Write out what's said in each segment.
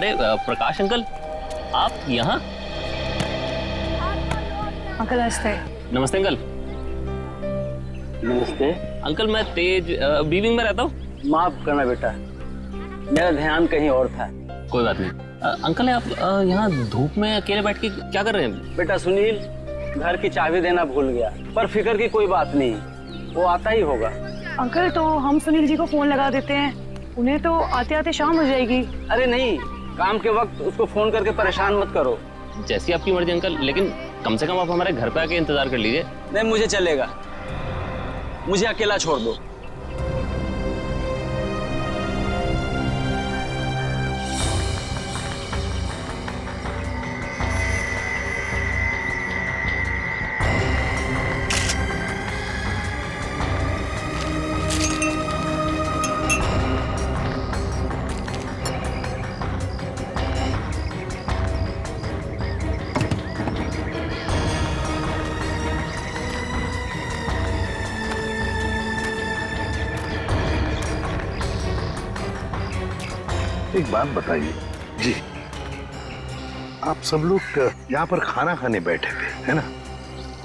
अरे प्रकाश अंकल, आप यहाँ? अंकल नमस्ते। नमस्ते अंकल। नमस्ते अंकल मैं तेज बीविंग में रहता हूँ। माफ करना बेटा, मेरा ध्यान कहीं और था। कोई बात नहीं। अंकल आप यहाँ धूप में अकेले बैठ के क्या कर रहे हैं? बेटा सुनील घर की चाबी देना भूल गया, पर फिक्र की कोई बात नहीं, वो आता ही होगा। अंकल तो हम सुनील जी को फोन लगा देते हैं, उन्हें तो आते आते शाम हो जाएगी। अरे नहीं, काम के वक्त उसको फोन करके परेशान मत करो। जैसी आपकी मर्जी अंकल, लेकिन कम से कम आप हमारे घर पे आके इंतजार कर लीजिए। नहीं मुझे चलेगा, मुझे अकेला छोड़ दो। एक बात बताइए जी, आप सब लोग यहाँ पर खाना खाने बैठे थे है ना,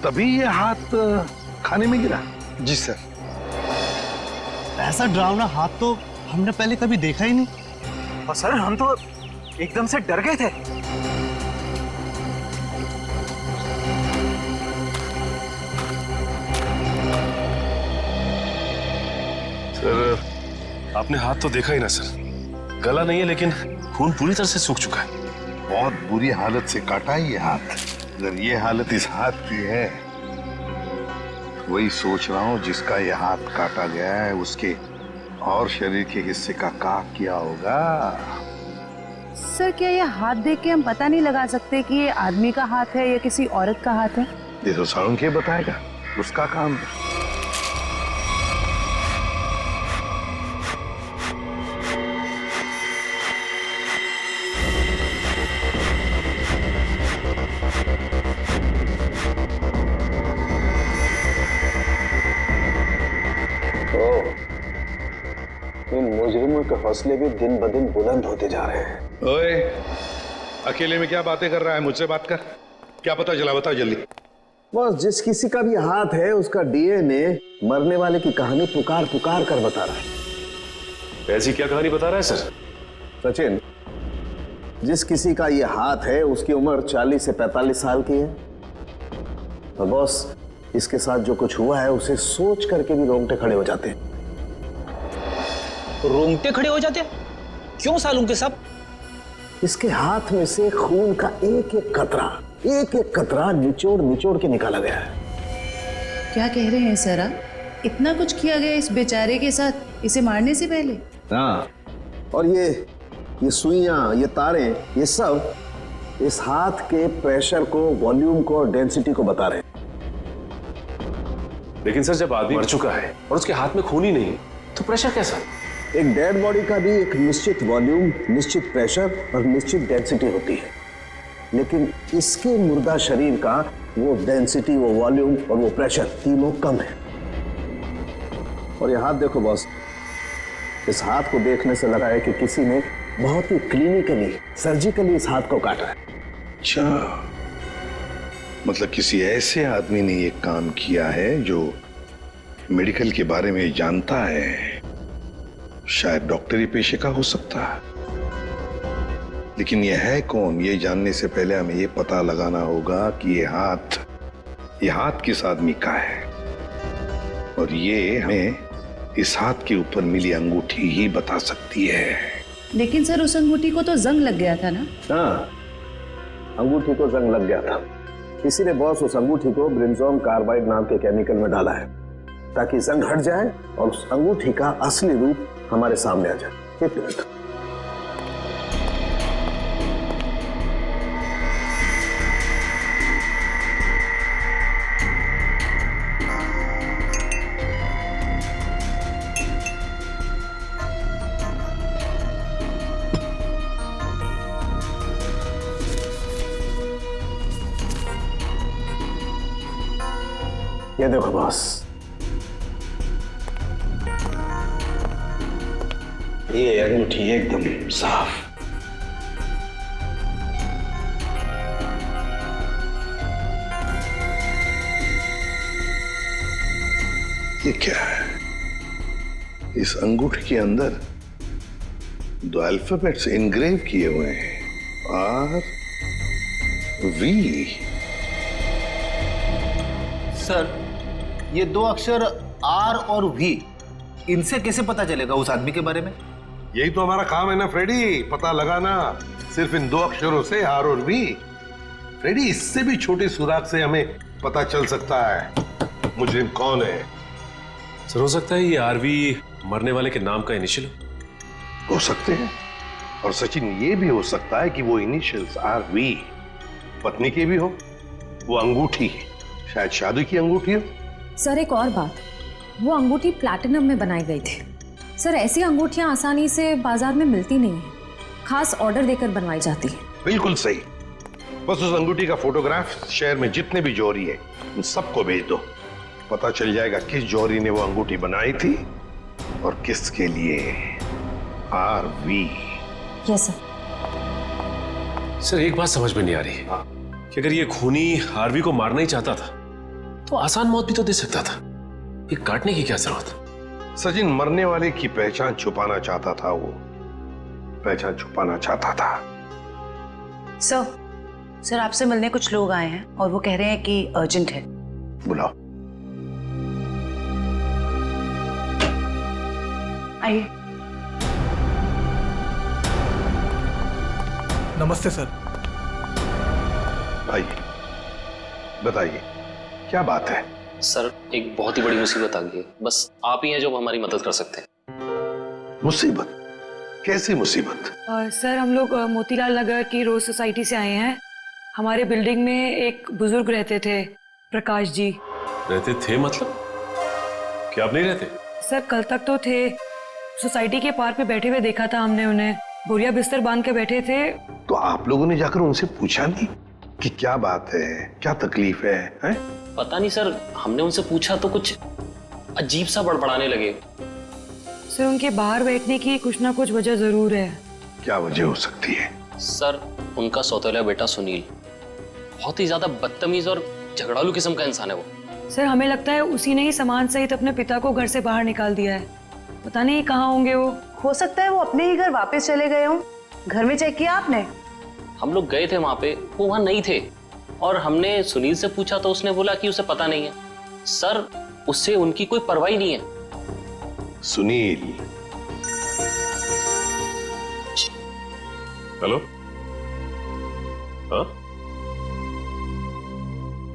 तभी ये हाथ खाने में गिरा? जी सर। ऐसा डरावना हाथ तो हमने पहले कभी देखा ही नहीं। और सर हम तो एकदम से डर गए थे। सर आपने हाथ तो देखा ही ना सर, गला नहीं है लेकिन खून पूरी तरह से सूख चुका है। बहुत बुरी हालत से काटा है ये हाथ। अगर ये हालत इस हाथ की है, वही सोच रहा हूँ जिसका ये हाथ काटा गया है उसके और शरीर के हिस्से का किया होगा। सर क्या ये हाथ देख के हम पता नहीं लगा सकते कि ये आदमी का हाथ है या किसी औरत का हाथ है? ये तो साउंड के बताएगा, उसका काम है। इन मुजरिमों के हौसले भी दिन ब दिन बुलंद होते जा रहे हैं। ओए, अकेले में क्या बातें कर रहा है? मुझसे बात कर। क्या पता चला, बताओ जल्दी। बस जिस किसी का भी हाथ है उसका डीएनए मरने वाले की कहानी पुकार पुकार कर बता रहा है। ऐसी क्या कहानी बता रहा है सर? सचिन, जिस किसी का ये हाथ है उसकी उम्र 40 से 45 साल की है। और बॉस, इसके साथ जो कुछ हुआ है उसे सोच करके भी रोंगटे खड़े हो जाते हैं। रोंगटे खड़े हो जाते? क्यों सालूम के साहब? इसके हाथ में से खून का एक एक कतरा निचोड़ निचोड़ के निकाला गया है। क्या कह रहे हैं सर आप? इतना कुछ किया गया इस बेचारे के साथ इसे मारने से पहले? हाँ, और ये सुइयां, ये तारें, ये सब इस हाथ के प्रेशर को, वॉल्यूम को और डेंसिटी को बता रहे हैं। लेकिन सर जब आदमी मर चुका है और उसके हाथ में खून ही नहीं तो प्रेशर कैसा? एक डेड बॉडी का भी एक निश्चित वॉल्यूम, निश्चित प्रेशर और निश्चित डेंसिटी होती है, लेकिन इसके मुर्दा शरीर का वो डेंसिटी, वो वॉल्यूम और वो प्रेशर तीनों कम है। और ये हाथ देखो बॉस, इस हाथ को देखने से लगा है कि किसी ने बहुत ही क्लिनिकली, सर्जिकली इस हाथ को काटा है। अच्छा, मतलब किसी ऐसे आदमी ने ये काम किया है जो मेडिकल के बारे में जानता है। शायद डॉक्टरी पेशे का हो सकता है, लेकिन ये है कौन, ये जानने से पहले हमें ये पता लगाना होगा कि ये हाथ किस आदमी का है। और ये हमें इस हाथ के ऊपर मिली अंगूठी ही बता सकती है। लेकिन सर उस अंगूठी को तो जंग लग गया था ना? हाँ, अंगूठी को जंग लग गया था। किसी ने बॉस उस अंगूठी को ब्रिंजोन कार्बाइड नाम के केमिकल में डाला है ताकि जंग हट जाए और उस अंगूठी का असली रूप हमारे सामने आ जाए। एक मिनट। ये देखो बॉस, ये अंगूठी एकदम साफ, ये क्या है? इस अंगूठी के अंदर 2 अल्फाबेट्स इनग्रेव किए हुए हैं, RV। सर, ये 2 अक्षर R और V, इनसे कैसे पता चलेगा उस आदमी के बारे में? यही तो हमारा काम है ना फ्रेडी, पता लगाना। सिर्फ इन 2 अक्षरों से, R और V। फ्रेडी, इससे भी छोटे सुराग से हमें पता चल सकता है मुजरिम कौन है। सर हो सकता है ये आरवी मरने वाले के नाम का इनिशियल हो सकते हैं, और सचिन ये भी हो सकता है कि वो इनिशियल्स RV पत्नी के भी हो। वो अंगूठी शायद शादी की अंगूठी हो। सर एक और बात, वो अंगूठी प्लैटिनम में बनाई गई थी। सर ऐसी अंगूठियां आसानी से बाजार में मिलती नहीं है, खास ऑर्डर देकर बनवाई जाती है। बिल्कुल सही। बस उस अंगूठी का फोटोग्राफ शहर में जितने भी जौहरी है उन सबको भेज दो। पता चल जाएगा किस जौहरी ने वो अंगूठी बनाई थी और किसके लिए। RV। Yes sir. सर एक बात समझ में नहीं आ रही कि अगर ये खूनी आरवी को मारना ही चाहता था तो आसान मौत भी तो दे सकता था, ये काटने की क्या जरूरत? सचिन मरने वाले की पहचान छुपाना चाहता था, वो पहचान छुपाना चाहता था। सर आपसे मिलने कुछ लोग आए हैं और वो कह रहे हैं कि अर्जेंट है। बुलाओ। आइए। नमस्ते सर। आइए, बताइए क्या बात है? सर एक बहुत ही बड़ी मुसीबत आ गई है, बस आप ही हैं जो हमारी मदद कर सकते हैं। मुसीबत? कैसी मुसीबत? सर हम लोग मोतीलाल नगर की रोज सोसाइटी से आए हैं। हमारे बिल्डिंग में एक बुजुर्ग रहते थे, प्रकाश जी। रहते थे मतलब? क्या आप नहीं रहते? सर कल तक तो थे, सोसाइटी के पार्क में बैठे हुए देखा था हमने उन्हें, बोरिया बिस्तर बांध के बैठे थे। तो आप लोगों ने जाकर उनसे पूछा नहीं कि क्या बात है, क्या तकलीफ है, हैं? पता नहीं सर, हमने उनसे पूछा तो कुछ अजीब सा बड़बड़ाने लगे। सर उनके बाहर बैठने की कुछ ना कुछ वजह जरूर है। क्या वजह हो सकती है? सर उनका सौतेला बेटा सुनील बहुत ही ज्यादा बदतमीज और झगड़ालू किस्म का इंसान है वो। सर हमें लगता है उसी ने ही सामान सहित अपने पिता को घर से बाहर निकाल दिया है। पता नहीं कहाँ होंगे वो। हो सकता है वो अपने ही घर वापस चले गए हों। घर में चेक किया आपने? हम लोग गए थे वहां पे, वो वहां नहीं थे, और हमने सुनील से पूछा तो उसने बोला कि उसे पता नहीं है। सर उससे उनकी कोई परवाह नहीं है। सुनील? हेलो, हाँ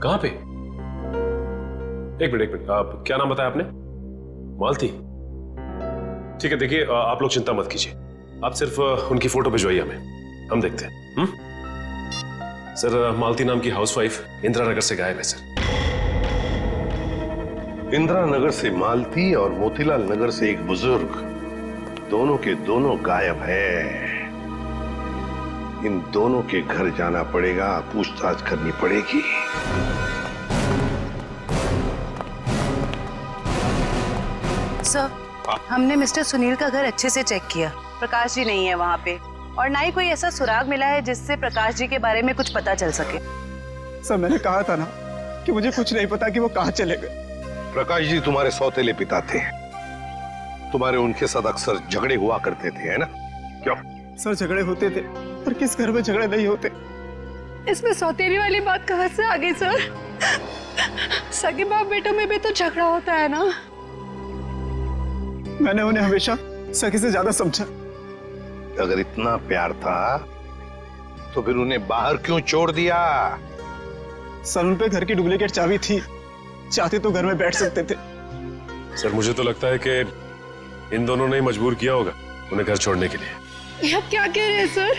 कहाँ पे? एक मिनट, आप क्या नाम बताया आपने? मालती? ठीक है, देखिए आप लोग चिंता मत कीजिए, आप सिर्फ उनकी फोटो भिजवाइए हमें, हम देखते हैं। सर मालती नाम की हाउसवाइफ इंदिरा नगर से गायब है सर। इंदिरा नगर से मालती और मोतीलाल नगर से एक बुजुर्ग, दोनों के दोनों गायब है। इन दोनों के घर जाना पड़ेगा, पूछताछ करनी पड़ेगी। सर हमने मिस्टर सुनील का घर अच्छे से चेक किया, प्रकाश जी नहीं है वहाँ पे, और ना ही कोई ऐसा सुराग मिला है जिससे प्रकाश जी के बारे में कुछ पता चल सके। सर मैंने कहा था ना कि मुझे कुछ नहीं पता कि वो कहाँ चले गए। प्रकाश जी तुम्हारे सौतेले पिता थे, तुम्हारे उनके साथ अक्सर झगड़े हुआ करते थे, है ना? क्यों? सर झगड़े होते थे, पर किस घर में झगड़े नहीं होते। इसमें सौतेली वाली बात कहाँ से आ गई सर? सगे बाप बेटों में भी तो झगड़ा होता है ना। मैंने उन्हें हमेशा सखी से ज्यादा समझा। अगर इतना प्यार था तो फिर उन्हें बाहर क्यों छोड़ दिया? सर उन पे घर की डुप्लीकेट चाबी थी, चाहते तो घर में बैठ सकते थे। सर मुझे तो लगता है कि इन दोनों ने ही मजबूर किया होगा उन्हें घर छोड़ने के लिए। ये आप क्या कह रहे हैं सर?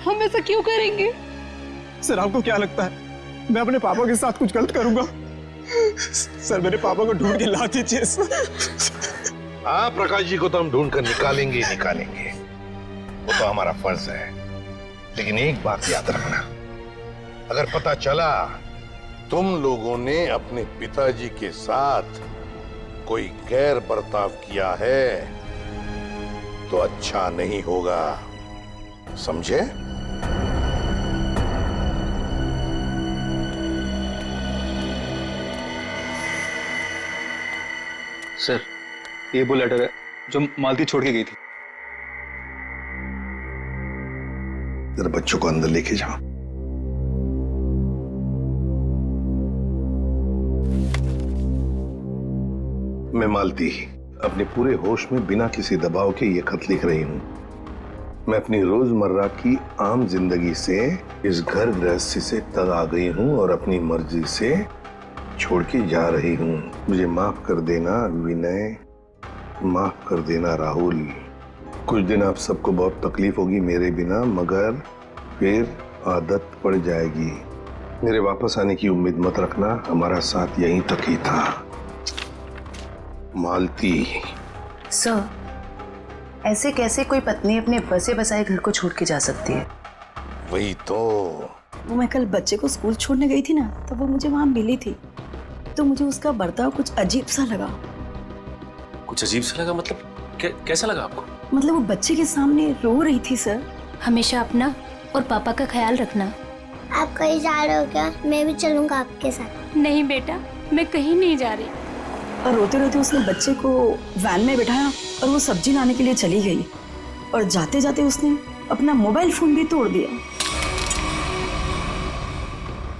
हम ऐसा क्यों करेंगे? सर आपको क्या लगता है मैं अपने पापा के साथ कुछ गलत करूंगा? सर मेरे पापा को ढूंढ के ला दीजिए। हाँ, प्रकाश जी को तो हम ढूंढ कर निकालेंगे ही निकालेंगे, वो तो हमारा फर्ज है। लेकिन एक बात याद रखना, अगर पता चला तुम लोगों ने अपने पिताजी के साथ कोई गैर बर्ताव किया है तो अच्छा नहीं होगा, समझे? सर, ये वो लेटर है जो मालती छोड़ के गई थी। जरा बच्चों को अंदर लेके जाओ। मैं मालती अपने पूरे होश में बिना किसी दबाव के ये खत लिख रही हूं। मैं अपनी रोजमर्रा की आम जिंदगी से इस घर गृहस्थी से तंग आ गई हूं और अपनी मर्जी से छोड़ के जा रही हूं। मुझे माफ कर देना विनय, माफ कर देना राहुल। कुछ दिन आप सबको बहुत तकलीफ होगी मेरे बिना, मगर फिर आदत पड़ जाएगी। मेरे वापस आने की उम्मीद मत रखना, हमारा साथ यहीं तक ही था। मालती। सर, ऐसे कैसे कोई पत्नी अपने बसे बसाए घर को छोड़ के जा सकती है? वही तो। वो मैं कल बच्चे को स्कूल छोड़ने गई थी ना, तब वो मुझे वहां मिली थी, तो मुझे उसका बर्ताव कुछ अजीब सा लगा। कुछ अजीब सा लगा मतलब? कैसा लगा आपको? मतलब वो बच्चे के सामने रो रही थी सर। हमेशा अपना और पापा का ख्याल रखना। आप कहीं जा रहे हो क्या? मैं भी चलूंगा आपके साथ। नहीं बेटा, मैं कहीं नहीं जा रही। और रोते रोते उसने बच्चे को वैन में बिठाया और वो सब्जी लाने के लिए चली गई, और जाते जाते उसने अपना मोबाइल फोन भी तोड़ दिया।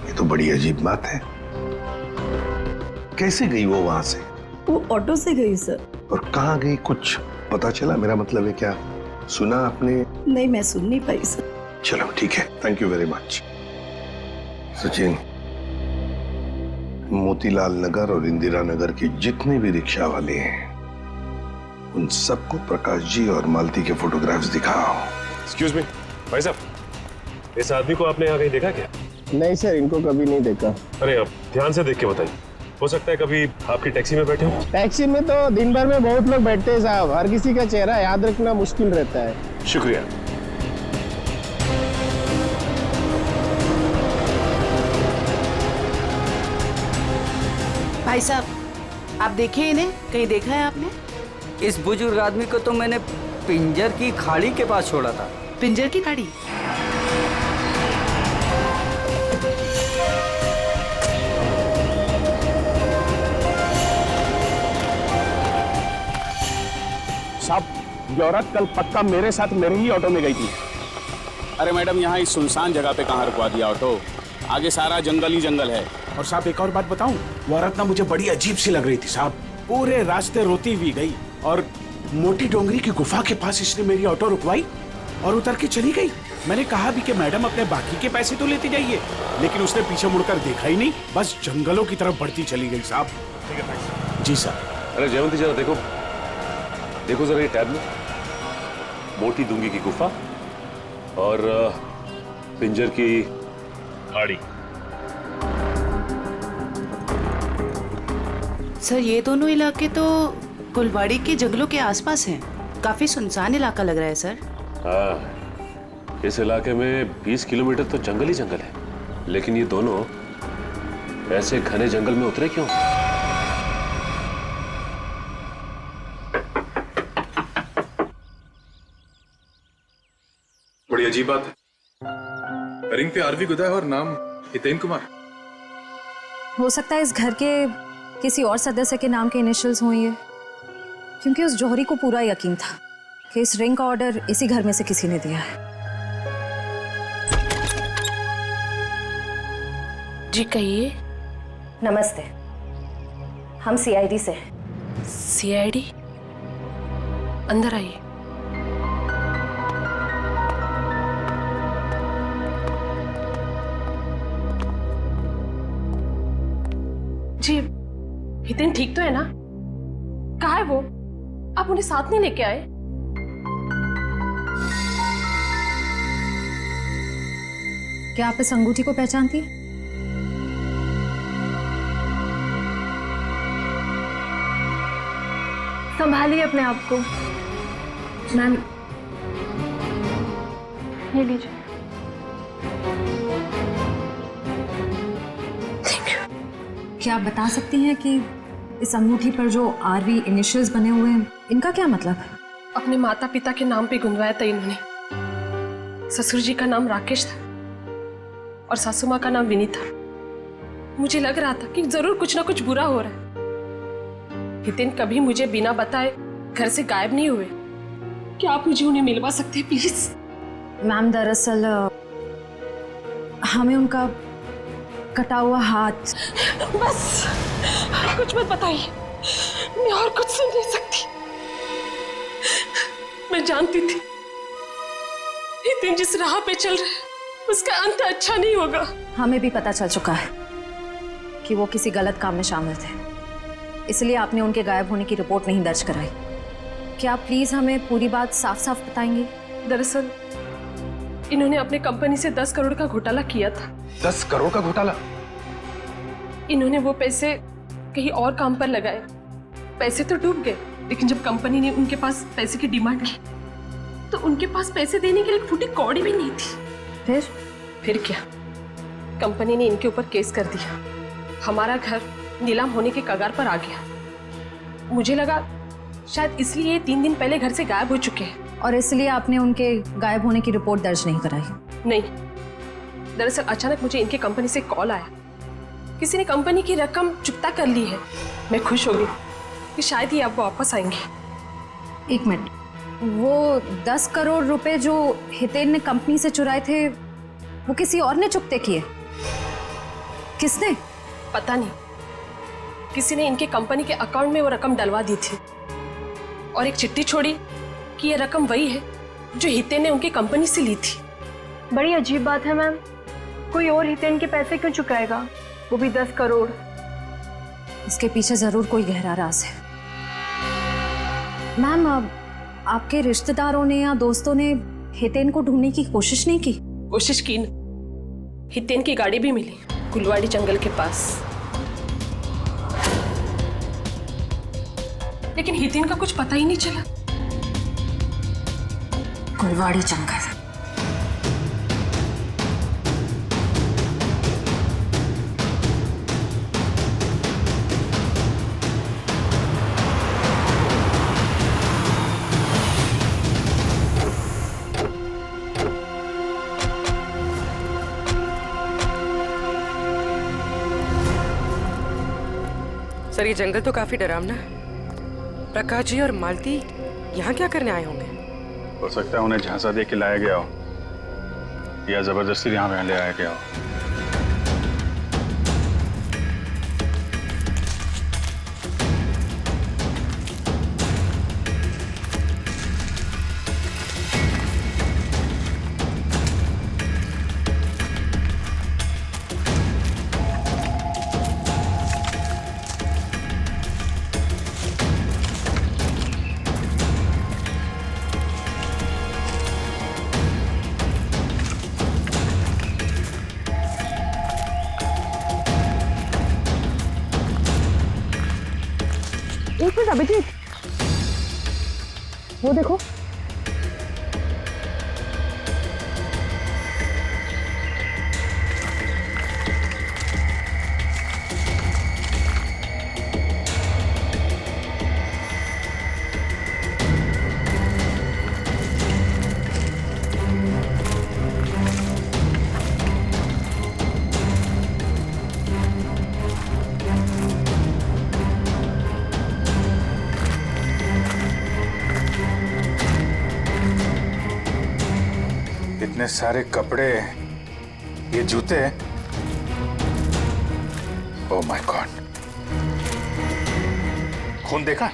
ये तो बड़ी अजीब बात है। कैसे गई वो वहां से? वो ऑटो से गई सर। और कहाँ गई, कुछ पता चला? मेरा मतलब है क्या सुना आपने? नहीं, मैं सुन नहीं पाई सर। चलो ठीक है, thank you very much. Sachin, Motilal Nagar और इंदिरा नगर के जितने भी रिक्शा वाले हैं उन सबको प्रकाश जी और मालती के फोटोग्राफ्स दिखाओ। एक्सक्यूज मी भाई साहब, इस आदमी को आपने यहाँ कहीं देखा क्या? नहीं सर, इनको कभी नहीं देखा। अरे आप ध्यान से देख के बताइए, हो सकता है कभी आपकी टैक्सी में बैठे हो। टैक्सी में तो दिन भर में बहुत लोग बैठते हैं साहब, हर किसी का चेहरा याद रखना मुश्किल रहता है। शुक्रिया। भाई साहब, आप देखिए इन्हें, कहीं देखा है आपने? इस बुजुर्ग आदमी को तो मैंने पिंजर की खाड़ी के पास छोड़ा था। पिंजर की खाड़ी? साहब, ये औरत कल पक्का मेरे साथ मेरे ही ऑटो में गई थी। अरे मैडम, यहाँ इस सुनसान जगह पे कहाँ रुकवा दिया ऑटो? आगे सारा जंगल ही जंगल है। और साहब एक और बात बताऊं, वो औरत ना मुझे बड़ी अजीब सी लग रही थी साहब। पूरे रास्ते रोती हुई गई और मोटी डोंगरी की गुफा के पास इसने मेरी ऑटो रुकवाई और उतर के चली गई। मैंने कहा भी कि मैडम अपने बाकी के पैसे तो लेते जाइए, लेकिन उसने पीछे मुड़कर देखा ही नहीं, बस जंगलों की तरफ बढ़ती चली गई साहब। ठीक है जी सर। अरे जयवंती जरा देखो, देखो जरा ये टैब में, मोटी डूंगी की गुफा और पिंजर की खाड़ी। सर, ये दोनों इलाके तो कुलवाड़ी के जंगलों के आसपास हैं। काफी सुनसान इलाका लग रहा है सर। हाँ, इस इलाके में 20 किलोमीटर तो जंगल ही जंगल है, लेकिन ये दोनों ऐसे घने जंगल में उतरे क्यों? बड़ी अजीब बात है, रिंग पे आरवी गुदा है और नाम हितेन कुमार। हो सकता है इस घर के किसी और सदस्य के नाम के इनिशियल्स हों ये, क्योंकि उस जौहरी को पूरा यकीन था कि इस रिंग का ऑर्डर इसी घर में से किसी ने दिया है। जी कहिए। नमस्ते, हम सीआईडी से हैं। सीआईडी? अंदर आइए। जी, हितेन ठीक तो है ना? कहाँ है वो? आप उन्हें साथ नहीं लेके आए? क्या आप इस अंगूठी को पहचानती हैं? संभालिए अपने आप को। मैम, ये लीजिए। क्या आप बता सकती हैं कि इस अंगूठी पर जो आरवी इनिशियल्स बने हुए हैं, इनका क्या मतलब है? अपने माता पिता के नाम पे गुंदवाया था इन्होंने। ससुर जी का नाम राकेश था और सासू माँ का नाम विनीता। मुझे लग रहा था कि जरूर कुछ ना कुछ बुरा हो रहा है, हितेन कभी मुझे बिना बताए घर से गायब नहीं हुए। क्या आप मुझे उन्हें मिलवा सकते हैं प्लीज? मैम दरअसल हमें उनका कटा हुआ हाथ। बस कुछ मत बताइए, मैं और कुछ सुन नहीं सकती। मैं जानती थी हितेन जिस राह पे चल रहे हैं उसका अंत अच्छा नहीं होगा। हमें भी पता चल चुका है कि वो किसी गलत काम में शामिल थे, इसलिए आपने उनके गायब होने की रिपोर्ट नहीं दर्ज कराई। क्या आप प्लीज हमें पूरी बात साफ साफ बताएंगे? दरअसल इन्होंने अपने कंपनी से 10 करोड़ का घोटाला किया था। 10 करोड़ का घोटाला? इन्होंने वो पैसे कहीं और काम पर लगाए। पैसे तो डूब गए, लेकिन जब कंपनी ने उनके पास पैसे की डिमांड की तो उनके पास पैसे देने के लिए एक फूटी कौड़ी भी नहीं थी। फिर क्या, कंपनी ने इनके ऊपर केस कर दिया। हमारा घर नीलाम होने के कगार पर आ गया। मुझे लगा शायद इसलिए ये 3 दिन पहले घर से गायब हो चुके हैं। और इसलिए आपने उनके गायब होने की रिपोर्ट दर्ज नहीं कराई? नहीं, दरअसल अचानक मुझे इनके कंपनी से कॉल आया, किसी ने कंपनी की रकम चुकता कर ली है। मैं खुश हो गई कि शायद ही अब वापस आएंगे। एक मिनट, वो 10 करोड़ रुपए जो हितेन ने कंपनी से चुराए थे वो किसी और ने चुकते किए? किसने? पता नहीं, किसी ने इनके कंपनी के अकाउंट में वो रकम डलवा दी थी और एक चिट्ठी छोड़ी कि ये रकम वही है जो हितेन ने उनकी कंपनी से ली थी। बड़ी अजीब बात है मैम, कोई और हितेन के पैसे क्यों चुकाएगा, वो भी 10 करोड़? इसके पीछे जरूर कोई गहरा राज है। मैम, आपके रिश्तेदारों ने या दोस्तों ने हितेन को ढूंढने की कोशिश नहीं की? कोशिश की न, हितेन की गाड़ी भी मिली गुलवाड़ी जंगल के पास, लेकिन हितेन का कुछ पता ही नहीं चला। गुलवाड़ी जंगल? सर, ये जंगल तो काफी डरावना है। प्रकाश जी और मालती यहाँ क्या करने आए होंगे? हो सकता है उन्हें झांसा दे के लाया गया हो या जबरदस्ती यहाँ पे ले आया गया हो। एक मिनट अभिजीत, वो देखो। इतने सारे कपड़े, ये जूते, ओह माय गॉड, खून देखा?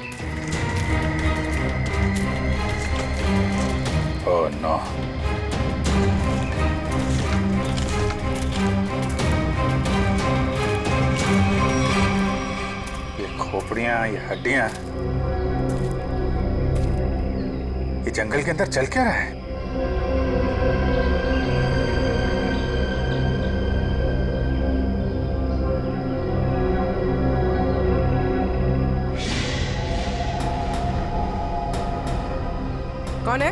Oh no. ये खोपड़ियां, ये हड्डियां, ये जंगल के अंदर चल क्या रहा है? कौन है?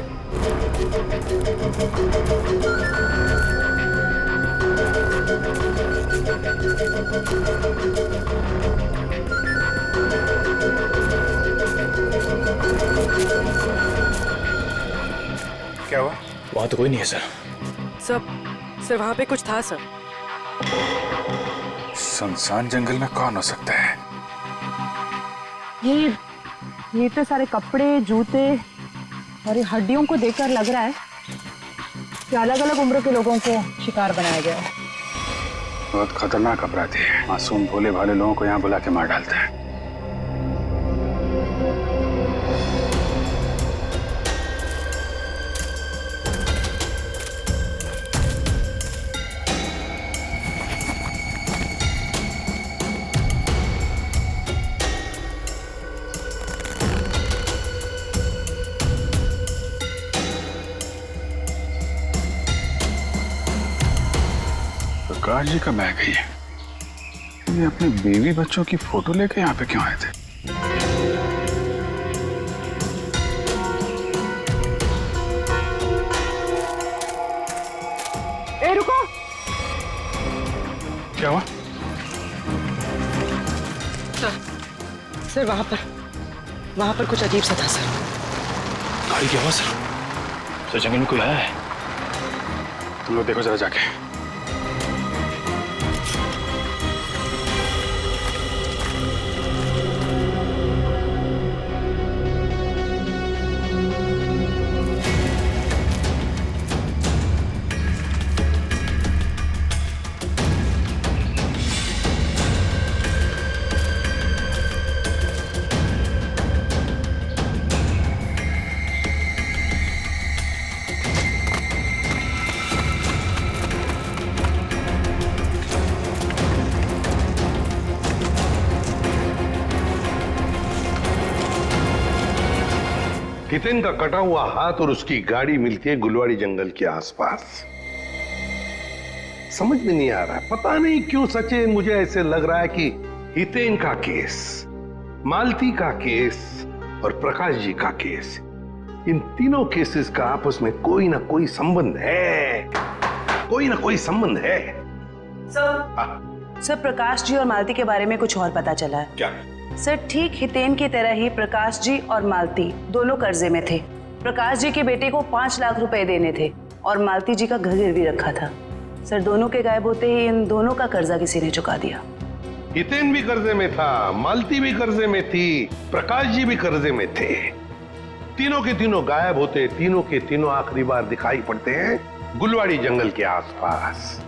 क्या हुआ? वहां तो कोई नहीं है सर। सर वहां पे कुछ था सर। सुनसान जंगल में कौन हो सकता है? ये तो सारे कपड़े, जूते और ये हड्डियों को देखकर लग रहा है कि अलग अलग उम्र के लोगों को शिकार बनाया गया है। बहुत खतरनाक अपराधी है, मासूम भोले भाले लोगों को यहाँ बुला के मार डालता है। प्रकाश जी का बैग है ये अपने बीवी बच्चों की फोटो लेके यहाँ पे क्यों आए थे? ए रुको, क्या हुआ? सर वहां पर कुछ अजीब सा था सर। गाड़ी क्या हुआ सर? सर जमीन में कोई आया है? तुम लोग देखो जरा जाके। हितेन का कटा हुआ हाथ और उसकी गाड़ी मिलती है गुलवाड़ी जंगल के आसपास। समझ में नहीं आ रहा, पता नहीं क्यों सचिन, मुझे ऐसे लग रहा है कि हितेन का केस, मालती का केस और प्रकाश जी का केस, इन तीनों केसेस का आपस में कोई ना कोई संबंध है, कोई ना कोई संबंध है। सर प्रकाश जी और मालती के बारे में कुछ और पता चला है। क्या? सर ठीक हितेन की तरह ही प्रकाश जी और मालती दोनों कर्जे में थे। प्रकाश जी के बेटे को 5 लाख रुपए देने थे और मालती जी का घर गिरवी रखा था। सर दोनों के गायब होते ही इन दोनों का कर्जा किसी ने चुका दिया। हितेन भी कर्जे में था, मालती भी कर्जे में थी, प्रकाश जी भी कर्जे में थे। तीनों के तीनों गायब होते, तीनों के तीनों आखिरी बार दिखाई पड़ते हैं गुलवाड़ी जंगल के आसपास।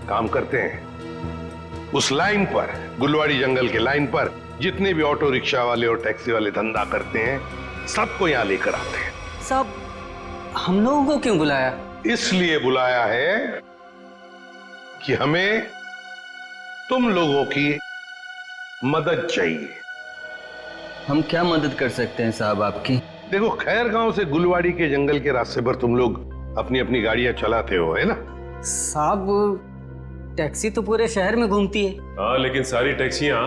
काम करते हैं उस लाइन पर, गुलवाड़ी जंगल के लाइन पर जितने भी ऑटो रिक्शा वाले और टैक्सी वाले धंधा करते हैं, सबको यहां लेकर आते हैं। सब हम लोगों को क्यों बुलाया? इसलिए बुलाया है कि हमें तुम लोगों की मदद चाहिए। हम क्या मदद कर सकते हैं साहब आपकी? देखो, खैरगांव से गुलवाड़ी के जंगल के रास्ते पर तुम लोग अपनी अपनी गाड़ियां चलाते हो, है ना? साहब टैक्सी तो पूरे शहर में घूमती है। हाँ, लेकिन सारी टैक्सियां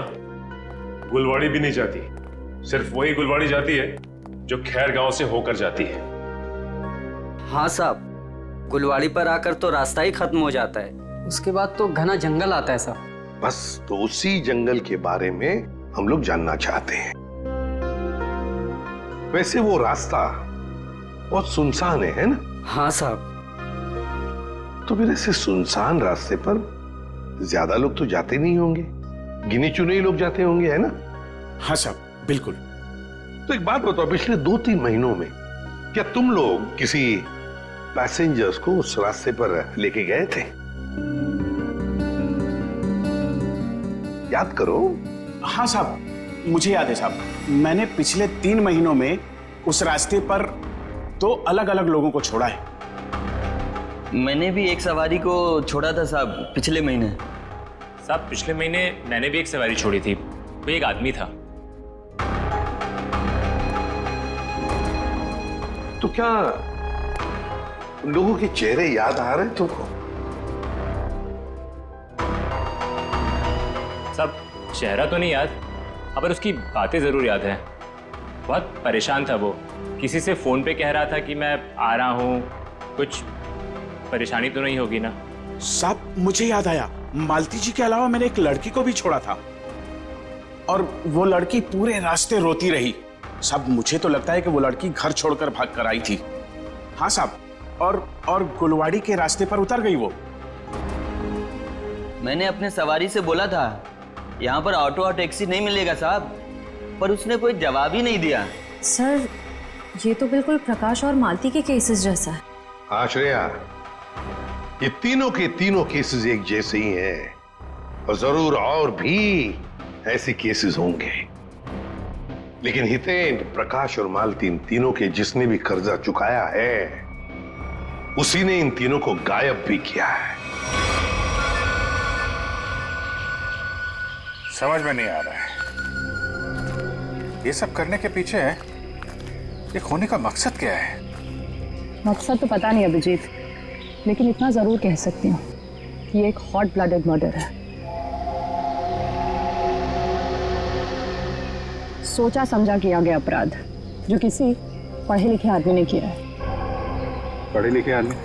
गुलवाड़ी भी नहीं जाती, सिर्फ वही गुलवाड़ी जाती है जो खैरगांव से होकर जाती है। हाँ साहब, गुलवाड़ी पर आकर तो रास्ता ही खत्म हो जाता है, उसके बाद तो घना जंगल आता है साहब। बस तो उसी जंगल के बारे में हम लोग जानना चाहते हैं। वैसे वो रास्ता बहुत सुनसान है ना? हाँ साहब। तो फिर ऐसे सुनसान रास्ते पर ज्यादा लोग तो जाते नहीं होंगे, गिने चुने ही लोग जाते होंगे, है ना? हाँ साहब, बिल्कुल। तो एक बात बताओ, पिछले 2-3 महीनों में क्या तुम लोग किसी पैसेंजर्स को उस रास्ते पर लेके गए थे? याद करो। हाँ साहब, मुझे याद है साहब। मैंने पिछले 3 महीनों में उस रास्ते पर 2 अलग अलग लोगों को छोड़ा है। मैंने भी एक सवारी को छोड़ा था साहब पिछले महीने। साहब पिछले महीने मैंने भी एक सवारी छोड़ी थी, वो एक आदमी था। तो क्या लोगों के चेहरे याद आ रहे तुमको? साहब चेहरा तो नहीं याद, पर उसकी बातें जरूर याद है। बहुत परेशान था वो, किसी से फोन पे कह रहा था कि मैं आ रहा हूँ, कुछ परेशानी तो नहीं होगी ना? साहब मुझे याद आया, मालती जी के अलावा मैंने एक लड़की को भी छोड़ा था और वो लड़की पूरे रास्ते रोती रही। साहब मुझे तो लगता है कि वो लड़की घर छोड़कर भाग कर आई थी। हाँ साहब, और गुलवाड़ी के रास्ते पर उतर गई वो। मैंने अपने सवारी से बोला था यहाँ पर ऑटो और टैक्सी नहीं मिलेगा साहब, पर उसने कोई जवाब ही नहीं दिया। सर ये तो बिल्कुल प्रकाश और मालती के केसेस जैसा है। हाँ श्रेया, ये तीनों के तीनों केसेस एक जैसे ही हैं और जरूर और भी ऐसे केसेस होंगे। लेकिन हितेन, प्रकाश और मालती, इन तीनों के जिसने भी कर्जा चुकाया है उसी ने इन तीनों को गायब भी किया है। समझ में नहीं आ रहा है ये सब करने के पीछे ये खोने का मकसद क्या है? मकसद तो पता नहीं अभिजीत, लेकिन इतना जरूर कह सकती हूँ कि ये एक हॉट ब्लडेड मर्डर है। सोचा समझा किया गया अपराध जो किसी पढ़े लिखे आदमी ने किया है। पढ़े लिखे आदमी?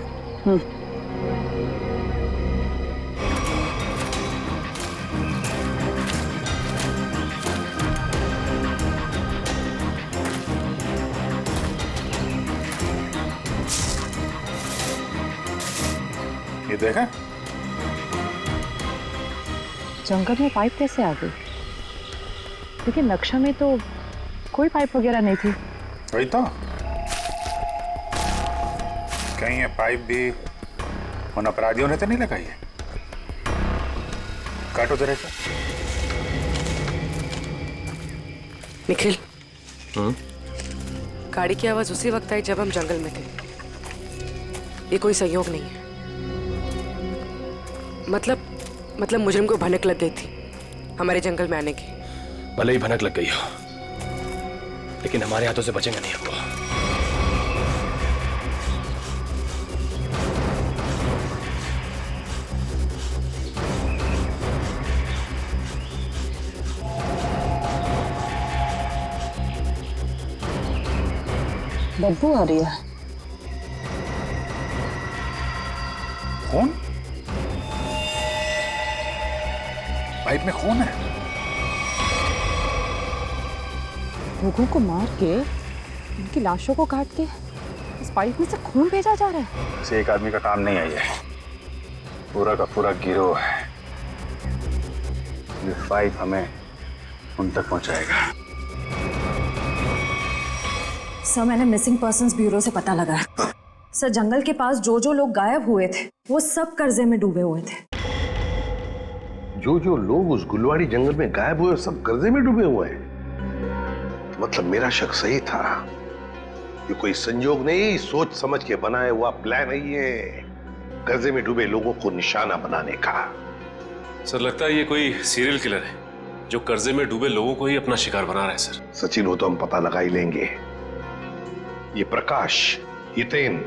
ये देखा? जंगल में पाइप कैसे आ गई? लेकिन नक्शा में तो कोई पाइप वगैरह नहीं थी। वही तो, कहीं ये पाइप भी उन अपराधियों ने तो नहीं लगाई है। काटो जरा सा। निखिल, गाड़ी की आवाज उसी वक्त आई जब हम जंगल में थे। ये कोई संयोग नहीं है। मतलब मुजरिम को भनक लग गई थी हमारे जंगल में आने की। भले ही भनक लग गई हो, लेकिन हमारे हाथों से बचेंगे नहीं हमको। बदबू आ रही है। खून? पाइप में खून है। लोगों को मार के, उनकी लाशों को काट के इस पाइप में से खून भेजा जा रहा है। इसे एक आदमी का काम नहीं है, ये पूरा का पूरा गिरोह है। ये पाइप हमें उन तक पहुंचाएगा। सर मैंने मिसिंग पर्संस ब्यूरो से पता लगाया। सर जंगल के पास जो जो लोग गायब हुए थे वो सब कर्जे में डूबे हुए थे। जो जो लोग उस गुलवाड़ी जंगल में गायब हुए सब कर्जे में डूबे हुए हैं। मतलब मेरा शक सही था। ये कोई संयोग नहीं, सोच समझ के बनाया हुआ प्लान है ये, कर्जे में डूबे लोगों को निशाना बनाने का। सर लगता है ये कोई सीरियल किलर है जो कर्जे में डूबे लोगों को ही अपना शिकार बना रहा है। सर सचिन हो तो हम पता लगा ही लेंगे। ये प्रकाश, हितेन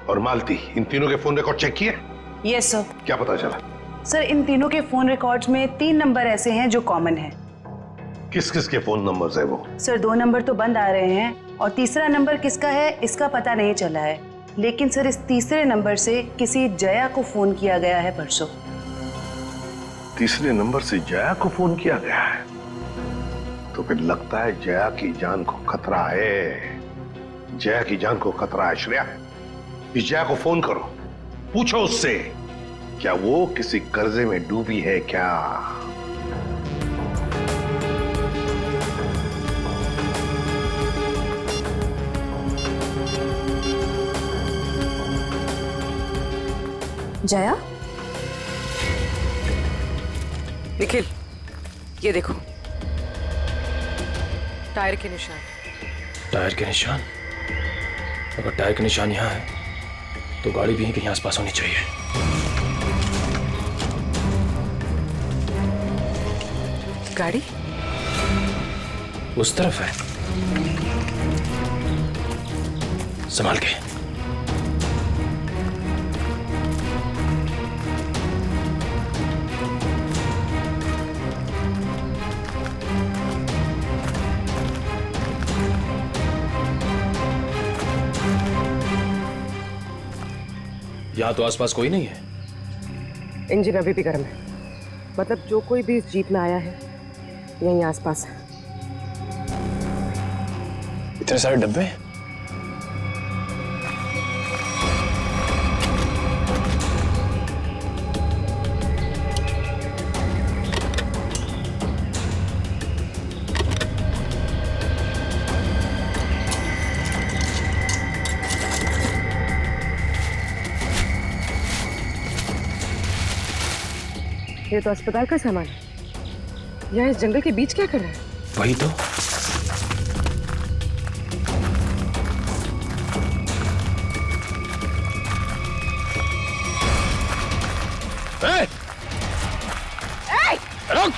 और मालती, इन तीनों के फोन रिकॉर्ड चेक किए? Yes sir. क्या पता चला? सर इन तीनों के फोन रिकॉर्ड्स में 3 नंबर ऐसे हैं जो कॉमन है। किस किस के फोन नंबर्स है वो? सर 2 नंबर तो बंद आ रहे हैं और तीसरा नंबर किसका है इसका पता नहीं चला है। लेकिन सर इस तीसरे नंबर से किसी जया को फोन किया गया है परसों। तीसरे नंबर से जया को फोन किया गया है? तो फिर लगता है जया की जान को खतरा है। जया की जान को खतरा है। श्रेया, इस जया को फोन करो, पूछो उससे क्या वो किसी कर्जे में डूबी है क्या। जया? निखिल, ये देखो टायर के निशान। टायर के निशान? अगर टायर के निशान यहाँ है तो गाड़ी भी कहीं आसपास होनी चाहिए। गाड़ी उस तरफ है, संभाल के। यहाँ तो आसपास कोई नहीं है। इंजन अभी भी गर्म है। मतलब जो कोई भी इस जीप में आया है यहीं आसपास है। इतने सारे डब्बे? ये तो अस्पताल का सामान है। यहाँ इस जंगल के बीच क्या कर रहा है? वही तो। रुक!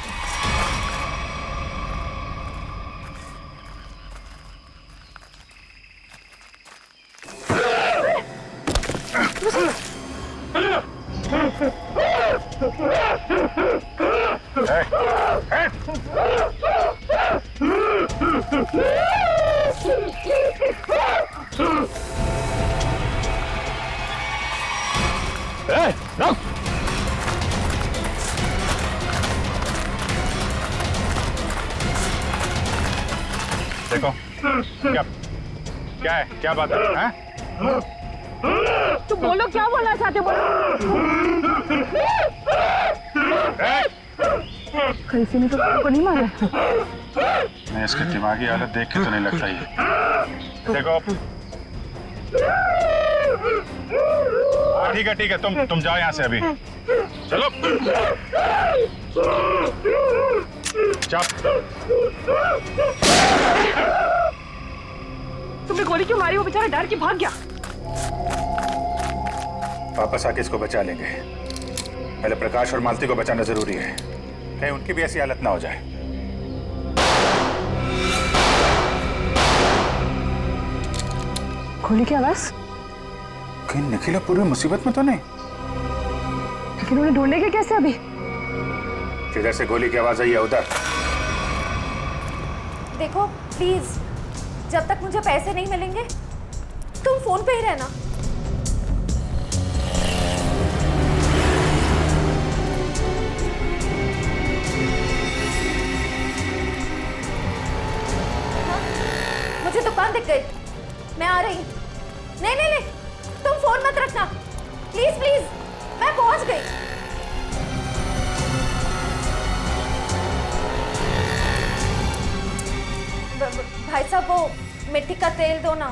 देखो क्या है, क्या बात है? तुम बोलो, क्या बोलना चाहते हो? कहीं से तो को नहीं मारा। मैं इसकी दिमागी हालत देख के तो नहीं लगता ये। देखो ठीक है, तुम जाओ यहाँ से अभी। चलो तुमने गोली क्यों मारी? वो बेचारा डर के भाग गया। वापस आके इसको बचा लेंगे। पहले प्रकाश और मालती को बचाना जरूरी है, कहीं उनकी भी ऐसी हालत ना हो जाए। गोली की आवाज? कहीं निखिला पूरी मुसीबत में तो नहीं? लेकिन उन्हें ढूंढेंगे कैसे अभी? जिधर से गोली की आवाज आई है उधर। देखो प्लीज, जब तक मुझे पैसे नहीं मिलेंगे तुम फोन पे ही रहना। मुझे दुकान दिख गई, मैं आ रही। नहीं, तुम फोन मत रखना प्लीज प्लीज, मैं पहुंच गई। भाई साहब वो मिट्टी का तेल दो ना।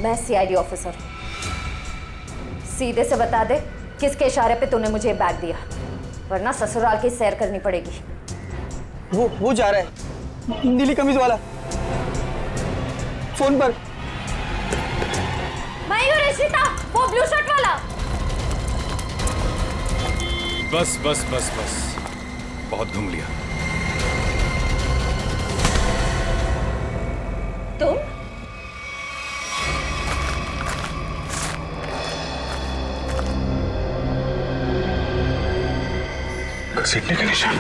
मैं सीआईडी ऑफिसर, सीधे से बता दे किसके इशारे पे तूने मुझे बैग दिया, वरना ससुराल की सैर करनी पड़ेगी। वो जा रहा है, नीली कमीज वाला, फोन पर। मयूर, इशिता, वो ब्लू शर्ट वाला। बस बहुत घूम लिया। तुम घसीटने का निशान।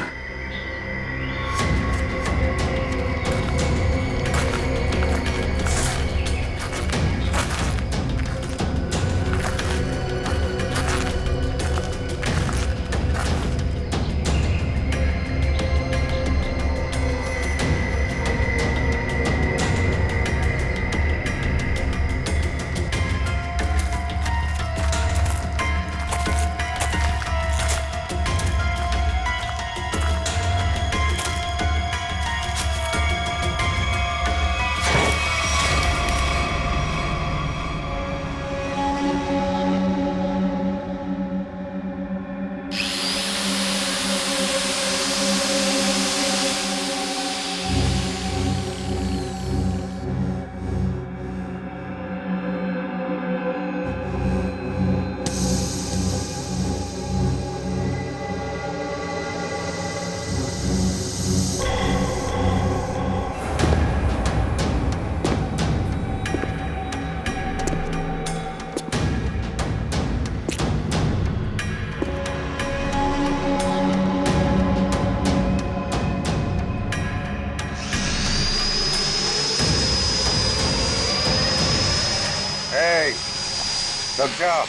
रुक जाओ।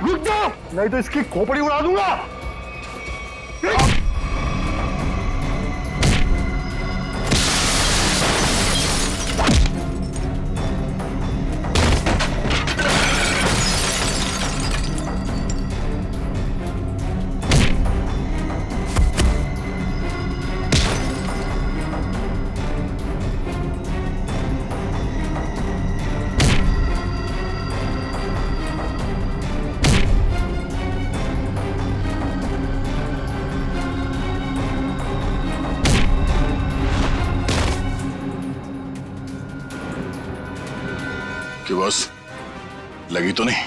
रुक जाओ, नहीं तो इसकी खोपड़ी उड़ा दूंगा। बॉस, लगी तो नहीं?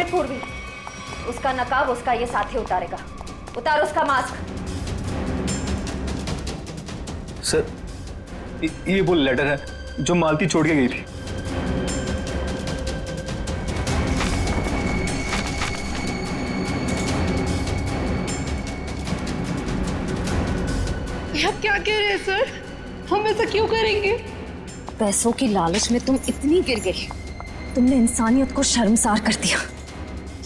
पूर्वी, उसका नकाब उसका ये साथी उतारेगा। उतार उसका मास्क। सर, ये वो लेटर है जो मालती छोड़ के गई थी। आप क्या कह रहे हैं सर? हम ऐसा क्यों करेंगे? पैसों की लालच में तुम इतनी गिर गई, तुमने इंसानियत को शर्मसार कर दिया।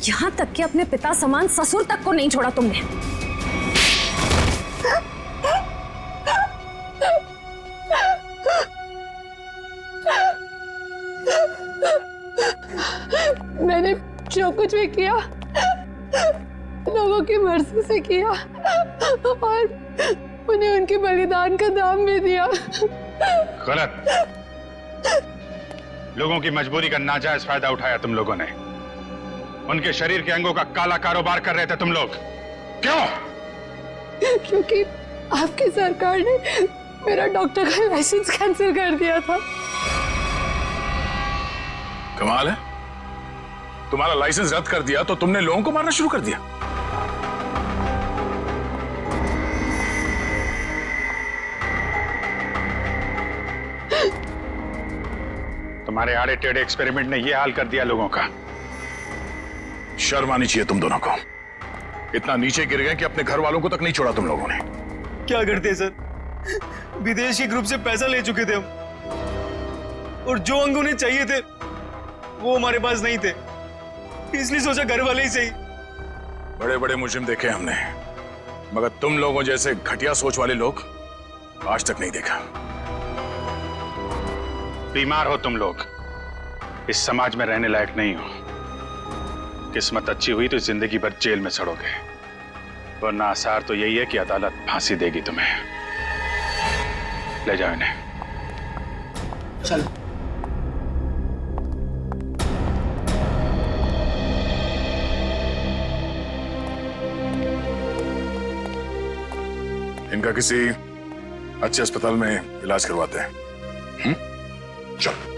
यहाँ तक कि अपने पिता समान ससुर तक को नहीं छोड़ा तुमने। मैंने जो कुछ भी किया लोगों की मर्जी से किया और उन्हें उनके बलिदान का दाम भी दिया। गलत। लोगों की मजबूरी का नाजायज फायदा उठाया तुम लोगों ने। उनके शरीर के अंगों का काला कारोबार कर रहे थे तुम लोग। क्यों? क्योंकि आपकी सरकार ने मेरा डॉक्टर का लाइसेंस कैंसिल कर दिया था। कमाल है, तुम्हारा लाइसेंस रद्द कर दिया तो तुमने लोगों को मारना शुरू कर दिया। तुम्हारे आड़े टेढ़े एक्सपेरिमेंट ने यह हाल कर दिया लोगों का। शर्म आनी चाहिए तुम दोनों को। इतना नीचे गिर गए कि अपने घर वालों को तक नहीं छोड़ा तुम लोगों ने। क्या करते सर, विदेशी ग्रुप से पैसा ले चुके थे हम, और जो अंग उन्हें चाहिए थे वो हमारे पास नहीं थे, इसलिए सोचा घर वाले ही सही। बड़े बड़े मुजरिम देखे हमने, मगर तुम लोगों जैसे घटिया सोच वाले लोग आज तक नहीं देखा। बीमार हो तुम लोग, इस समाज में रहने लायक नहीं हो। किस्मत अच्छी हुई तो जिंदगी भर जेल में सड़ोगे, वरना आसार तो यही है कि अदालत फांसी देगी तुम्हें। ले जाओ इन्हें। चल। इनका किसी अच्छे अस्पताल में इलाज करवाते हैं। चल।